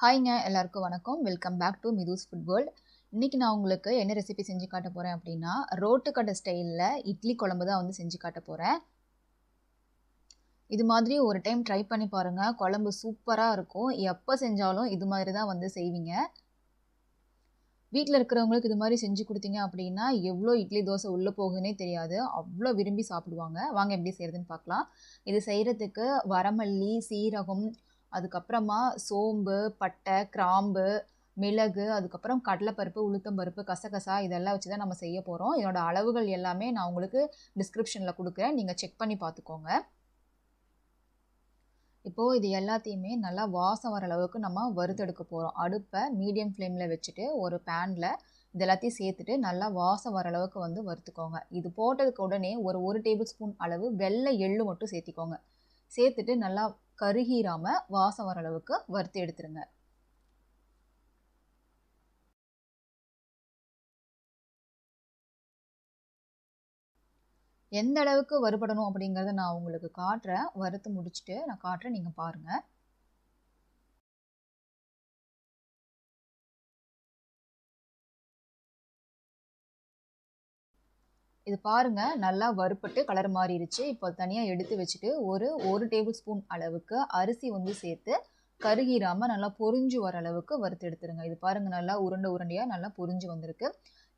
ஹாய்ங்க எல்லாருக்கும் வணக்கம். Welcome back to Mithu's food world. இன்றைக்கி நான் உங்களுக்கு என்ன ரெசிபி செஞ்சு காட்ட போகிறேன் அப்படின்னா, ரோட்டுக்கடை ஸ்டைலில் இட்லி குழம்பு தான் வந்து செஞ்சு காட்ட போகிறேன். இது மாதிரி ஒரு டைம் ட்ரை பண்ணி பாருங்கள், குழம்பு சூப்பராக இருக்கும். எப்போ செஞ்சாலும் இது மாதிரி தான் வந்து செய்வீங்க. வீட்டில் இருக்கிறவங்களுக்கு இது மாதிரி செஞ்சு கொடுத்தீங்க அப்படின்னா எவ்வளோ இட்லி தோசை உள்ளே போகுதுன்னே தெரியாது, அவ்வளோ விரும்பி சாப்பிடுவாங்க. வாங்க எப்படி செய்கிறதுன்னு பார்க்கலாம். இது செய்கிறதுக்கு வரமல்லி, சீரகம், அதுக்கப்புறமா சோம்பு, பட்டை, கிராம்பு, மிளகு, அதுக்கப்புறம் கடலைப்பருப்பு, உளுத்தம்பருப்பு, கசகசா இதெல்லாம் வச்சு தான் நம்ம செய்ய போகிறோம். இதோட அளவுகள் எல்லாமே நான் உங்களுக்கு டிஸ்கிரிப்ஷனில் கொடுக்குறேன், நீங்கள் செக் பண்ணி பார்த்துக்கோங்க. இப்போது இது எல்லாத்தையுமே நல்லா வாசம் வர அளவுக்கு நம்ம வறுத்தெடுக்க போகிறோம். அடுப்பை மீடியம் ஃப்ளேமில் வச்சுட்டு ஒரு பேனில் இது எல்லாத்தையும் சேர்த்துட்டு நல்லா வாசம் வர அளவுக்கு வந்து வறுத்துக்கோங்க. இது போட்டதுக்கு உடனே ஒரு டேபிள் ஸ்பூன் அளவு வெள்ளை எள்ளு மட்டும் சேர்த்திக்கோங்க. சேர்த்துட்டு நல்லா கருகிராமல் வாசம் வர அளவுக்கு வறுத்து எடுத்துருங்க. எந்த அளவுக்கு வறுபடணும் அப்படிங்கிறத நான் உங்களுக்கு காட்டுறேன். வறுத்து முடிச்சுட்டு நான் காட்டுறேன், நீங்கள் பாருங்கள். இது பாருங்கள், நல்லா வறுப்பட்டு கலர் மாறிடுச்சு. இப்போ தனியாக எடுத்து வச்சுட்டு ஒரு டேபிள் ஸ்பூன் அளவுக்கு அரிசி வந்து சேர்த்து கருகிராமல் நல்லா பொரிஞ்சு வர அளவுக்கு வறுத்து எடுத்துருங்க. இது பாருங்கள், நல்லா உருண்டையாக நல்லா பொரிஞ்சு வந்திருக்கு.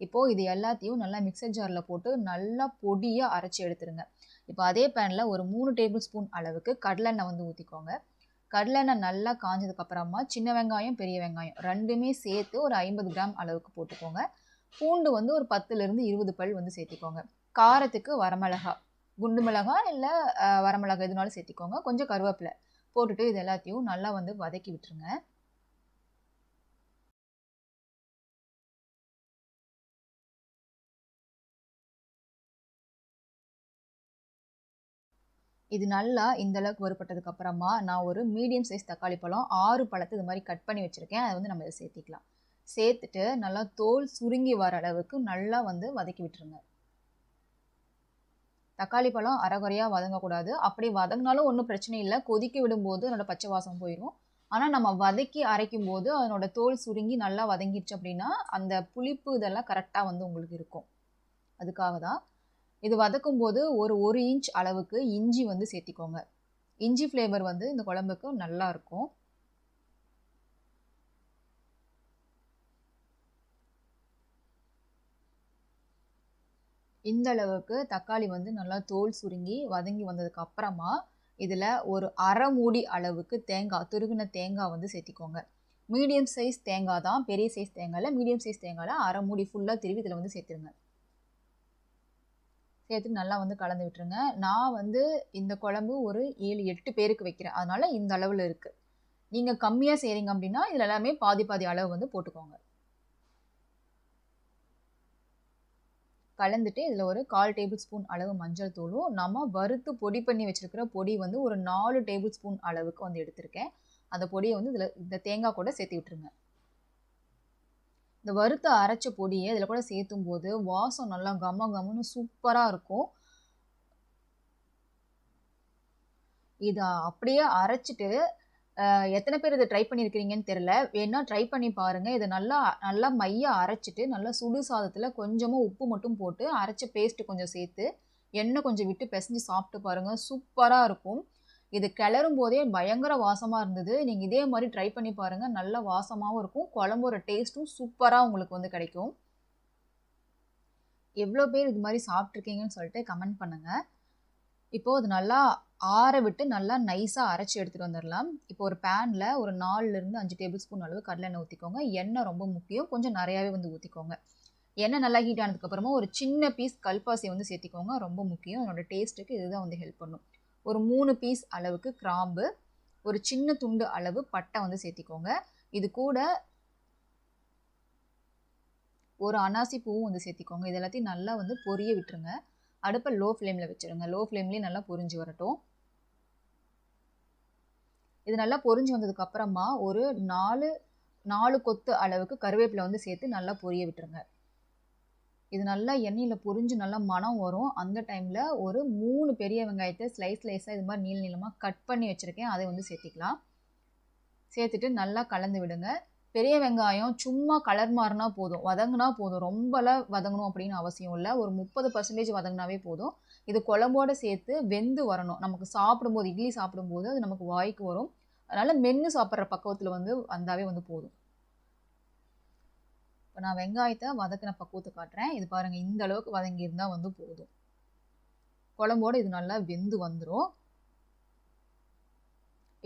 இப்போது இது எல்லாத்தையும் நல்லா மிக்சர் ஜாரில் போட்டு நல்லா பொடியாக அரைச்சி எடுத்துருங்க. இப்போ அதே பேனில் ஒரு 3 டேபிள் ஸ்பூன் அளவுக்கு கடலெண்ணெய் வந்து ஊற்றிக்கோங்க. கடலெண்ணெய் நல்லா காஞ்சதுக்கப்புறமா சின்ன வெங்காயம், பெரிய வெங்காயம் ரெண்டுமே சேர்த்து ஒரு 50 கிராம் அளவுக்கு போட்டுக்கோங்க. பூண்டு வந்து ஒரு 10லேருந்து 20 பல் வந்து சேர்த்திக்கோங்க. காரத்துக்கு வரமிளகா, குண்டு மிளகா இல்லை வரமிளகா எதுனாலும் சேர்த்திக்கோங்க. கொஞ்சம் கருவேப்பிலை போட்டுட்டு இது எல்லாத்தையும் நல்லா வந்து வதக்கி விட்டுருங்க. இது நல்லா இந்த அளவுக்கு வறுபட்டதுக்கு அப்புறமா நான் ஒரு மீடியம் சைஸ் தக்காளி பழம் 6 பழத்தை இது மாதிரி கட் பண்ணி வச்சுருக்கேன். அதை வந்து நம்ம இதை சேர்த்திக்கலாம். சேர்த்துட்டு நல்லா தோல் சுருங்கி வர அளவுக்கு நல்லா வந்து வதக்கி விட்டுருங்க. தக்காளி பழம் அரைகுறையாக வதங்கக்கூடாது. அப்படி வதங்கினாலும் ஒன்றும் பிரச்சனை இல்லை, கொதிக்க விடும்போது அதனோட பச்சை வாசம் போயிடும். ஆனால் நம்ம வதக்கி அரைக்கும் போது அதனோட தோல் சுருங்கி நல்லா வதங்கிடுச்சு அப்படின்னா அந்த புளிப்பு இதெல்லாம் கரெக்டாக வந்து உங்களுக்கு இருக்கும். அதுக்காக தான் இது வதக்கும் போது ஒரு இன்ச் அளவுக்கு இஞ்சி வந்து சேர்த்திக்கோங்க. இஞ்சி ஃப்ளேவர் வந்து இந்த குழம்புக்கு நல்லா இருக்கும். இந்த அளவுக்கு தக்காளி வந்து நல்லா தோல் சுருங்கி வதங்கி வந்ததுக்கு அப்புறமா இதில் ஒரு அரை மூடி அளவுக்கு தேங்காய், துருகின தேங்காய் வந்து சேர்த்திக்கோங்க. மீடியம் சைஸ் தேங்காய் தான், பெரிய சைஸ் தேங்காயில் மீடியம் சைஸ் தேங்காயில் அரை மூடி ஃபுல்லாக திருவி இதில் வந்து சேர்த்துருங்க. சேர்த்துட்டு நல்லா வந்து கலந்து விட்டுருங்க. நான் வந்து இந்த குழம்பு ஒரு 7-8 பேருக்கு வைக்கிறேன், அதனால் இந்த அளவில் இருக்குது. நீங்கள் கம்மியாக செய்கிறீங்க அப்படின்னா இதில் எல்லாமே பாதி அளவு வந்து போட்டுக்கோங்க. கலந்துட்டு இதில் ஒரு 1/4 டேபிள் ஸ்பூன் அளவு மஞ்சள் தூளும் நம்ம வறுத்து பொடி பண்ணி வச்சுருக்கிற பொடி வந்து ஒரு 4 டேபிள் ஸ்பூன் அளவுக்கு வந்து எடுத்திருக்கேன். அந்த பொடியை வந்து இதில் இந்த தேங்காய் கூட சேர்த்து விட்டுருங்க. இந்த வறுத்து அரைச்ச பொடியை இதில் கூட சேர்த்தும் போது வாசம் நல்லா கமன்னு சூப்பராக இருக்கும். இதை அப்படியே அரைச்சிட்டு எத்தனை பேர் இதை ட்ரை பண்ணியிருக்கிறீங்கன்னு தெரில, வேணா ட்ரை பண்ணி பாருங்கள். இதை நல்லா மைய அரைச்சிட்டு நல்லா சுடு சாதத்தில் கொஞ்சமாக உப்பு மட்டும் போட்டு அரைச்ச பேஸ்ட்டு கொஞ்சம் சேர்த்து எண்ணெய் கொஞ்சம் விட்டு பிசைஞ்சு சாப்பிட்டு பாருங்கள், சூப்பராக இருக்கும். இது கிளறும் போதே பயங்கர வாசமாக இருந்தது. நீங்கள் இதே மாதிரி ட்ரை பண்ணி பாருங்கள், நல்ல வாசமாகவும் இருக்கும், குழம்போட டேஸ்ட்டும் சூப்பராக உங்களுக்கு வந்து கிடைக்கும். எவ்வளோ பேர் இது மாதிரி சாப்பிட்ருக்கீங்கன்னு சொல்லிட்டு கமெண்ட் பண்ணுங்கள். இப்போது அது நல்லா ஆற விட்டு நல்லா நைஸாக அரைச்சி எடுத்துகிட்டு வந்துடலாம். இப்போ ஒரு பேனில் ஒரு 4லேருந்து 5 டேபிள் ஸ்பூன் அளவு கடலெண்ணெய் ஊற்றிக்கோங்க. எண்ணெய் ரொம்ப முக்கியம், கொஞ்சம் நிறையாவே வந்து ஊற்றிக்கோங்க. எண்ணெய் நல்லா ஹீட் ஆனதுக்கப்புறமா ஒரு சின்ன பீஸ் கல்பாசி வந்து சேர்த்திக்கோங்க, ரொம்ப முக்கியம். என்னோட டேஸ்ட்டுக்கு இதுதான் வந்து ஹெல்ப் பண்ணும். ஒரு 3 பீஸ் அளவுக்கு கிராம்பு, ஒரு சின்ன துண்டு அளவு பட்டை வந்து சேர்த்திக்கோங்க. இது கூட ஒரு அனாசி பூவும் வந்து சேர்த்திக்கோங்க. இது எல்லாத்தையும் நல்லா வந்து பொரிய விட்டுருங்க. அடுப்பை லோ ஃப்ளேமில் வச்சுருங்க. லோ ஃப்ளேம்லேயே நல்லா பொரிஞ்சு வரட்டும். இது நல்லா பொரிஞ்சு வந்ததுக்கப்புறமா ஒரு 4 கொத்து அளவுக்கு கருவேப்பிலை வந்து சேர்த்து நல்லா பொரிய விட்டுருங்க. இது நல்லா எண்ணெயில் பொரிஞ்சு நல்லா மணம் வரும். அந்த டைமில் ஒரு 3 பெரிய வெங்காயத்தை ஸ்லைஸாக இது மாதிரி நீளமாக கட் பண்ணி வச்சுருக்கேன், அதை வந்து சேர்த்திக்கலாம். சேர்த்துட்டு நல்லா கலந்து விடுங்க. பெரிய வெங்காயம் சும்மா கலர் மாறினா போதும், வதங்கினா போதும். ரொம்பலாம் வதங்கணும் அப்படின்னு அவசியம் இல்லை. ஒரு 30% வதங்கினாவே போதும். இது குழம்போடு சேர்த்து வெந்து வரணும். நமக்கு சாப்பிடும்போது இட்லி சாப்பிடும்போது அது நமக்கு வாய்க்கு வரும். அதனால் மென்று சாப்பிட்ற பக்குவத்தில் வந்தாவே போதும். இப்போ நான் வெங்காயத்தை வதக்கின பக்குவத்தை காட்டுறேன். இது பாருங்கள், இந்த அளவுக்கு வதங்கியிருந்தால் போதும். குழம்போடு இது நல்லா வெந்து வந்துடும்.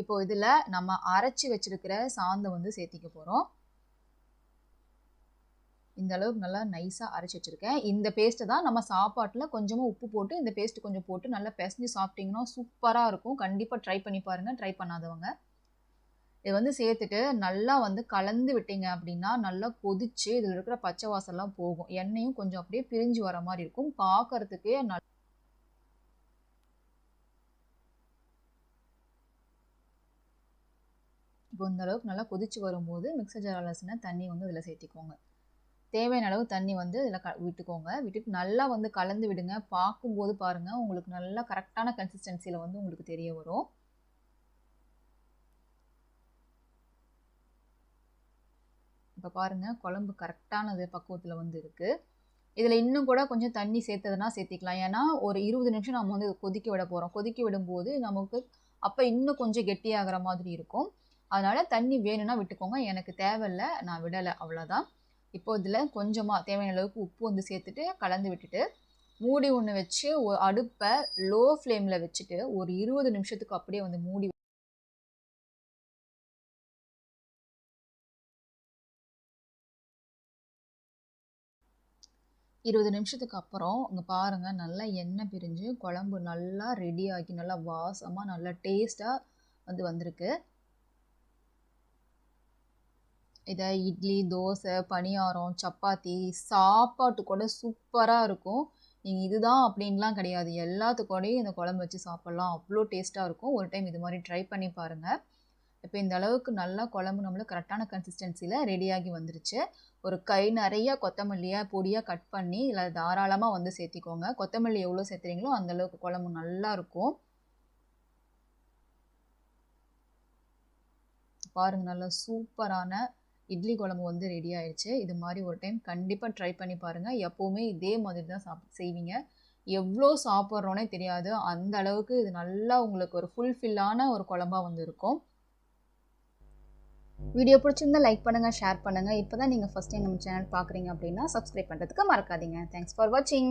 இப்போ இதில் நம்ம அரைச்சி வச்சிருக்கிற சாந்தை சேர்த்திக்க போகிறோம். இந்த அளவுக்கு நல்லா நைஸாக அரைச்சி வச்சுருக்கேன். இந்த பேஸ்ட்டை தான் நம்ம சாப்பாட்டில் கொஞ்சமாக உப்பு போட்டு இந்த பேஸ்ட்டு கொஞ்சம் போட்டு நல்லா பிசைஞ்சு சாப்பிட்டிங்கன்னா சூப்பராக இருக்கும். கண்டிப்பாக ட்ரை பண்ணி பாருங்கள், ட்ரை பண்ணாதவங்க. இது சேர்த்துட்டு நல்லா கலந்து விட்டீங்க அப்படின்னா நல்லா கொதிச்சு இதில் இருக்கிற பச்சை வாசம்லாம் போகும். எண்ணெயும் கொஞ்சம் அப்படியே பிரிஞ்சு வர மாதிரி இருக்கும். பார்க்கறதுக்கே இப்போ இந்த அளவுக்கு நல்லா கொதிச்சு வரும்போது மிக்சர் ஜார் அலசின தண்ணி இதில் சேர்த்திக்கோங்க. தேவையான அளவு தண்ணி இதில் விட்டுக்கோங்க. விட்டுட்டு நல்லா கலந்து விடுங்க. பார்க்கும்போது பாருங்கள், உங்களுக்கு நல்லா கரெக்டான கன்சிஸ்டன்சியில் உங்களுக்கு தெரிய வரும். இப்போ பாருங்கள், குழம்பு கரெக்டானது பக்குவத்தில் இருக்குது. இதில் இன்னும் கூட கொஞ்சம் தண்ணி சேர்த்ததுனா சேர்த்திக்கலாம். ஏன்னா ஒரு 20 நிமிஷம் நம்ம கொதிக்க விட போகிறோம். கொதிக்க விடும்போது நமக்கு அப்போ இன்னும் கொஞ்சம் கெட்டியாகிற மாதிரி இருக்கும். அதனால் தண்ணி வேணும்னா விட்டுக்கோங்க. எனக்கு தேவையில்லை, நான் விடலை, அவ்வளோதான். இப்போ இதில் கொஞ்சமாக தேவையான அளவுக்கு உப்பு சேர்த்துட்டு கலந்து விட்டுட்டு மூடி ஒன்று வச்சு அடுப்பை லோ ஃப்ளேமில் வச்சுட்டு ஒரு 20 நிமிஷத்துக்கு அப்படியே மூடி 20 நிமிஷத்துக்கு அப்புறம் இங்கே பாருங்கள், நல்லா எண்ணெய் பிரிஞ்சு குழம்பு நல்லா ரெடியாகி நல்லா வாசமாக நல்லா டேஸ்ட்டாக வந்திருக்கு. இதை இட்லி, தோசை, பணியாரம், சப்பாத்தி சாப்பாட்டு கூட சூப்பராக இருக்கும். நீங்கள் இதுதான் அப்படின்லாம் கிடையாது, எல்லாத்துக்கூடையும் இந்த குழம்பு வச்சு சாப்பிட்லாம். அவ்வளோ டேஸ்ட்டாக இருக்கும். ஒரு டைம் இது மாதிரி ட்ரை பண்ணி பாருங்கள். இப்போ இந்த அளவுக்கு நல்லா குழம்பு நம்மளுக்கு கரெக்டான கன்சிஸ்டன்சியில் ரெடியாகி வந்துருச்சு. ஒரு கை நிறைய கொத்தமல்லியை பொடியாக கட் பண்ணி இதில் தாராளமாக சேர்த்திக்கோங்க. கொத்தமல்லி எவ்வளோ சேர்த்துறீங்களோ அந்தளவுக்கு குழம்பு நல்லாயிருக்கும். பாருங்கள், நல்லா சூப்பரான இட்லி குழம்பு ரெடி ஆயிடுச்சு. இது மாதிரி ஒரு டைம் கண்டிப்பாக ட்ரை பண்ணி பாருங்கள். எப்போவுமே இதே மாதிரி தான் செய்வீங்க. எவ்வளோ சாப்பிட்றோன்னே தெரியாது. அந்த அளவுக்கு இது நல்லா உங்களுக்கு ஒரு ஃபுல்ஃபில்லான ஒரு குழம்பாக இருக்கும். வீடியோ பிடிச்சிருந்தா லைக் பண்ணுங்கள், ஷேர் பண்ணுங்கள். இப்போ தான் நீங்கள் ஃபஸ்ட் டைம் நம்ம சேனல் பார்க்குறீங்க அப்படின்னா சப்ஸ்கிரைப் பண்ணுறதுக்கு மறக்காதீங்க. தேங்க்ஸ் ஃபார் வாட்சிங்.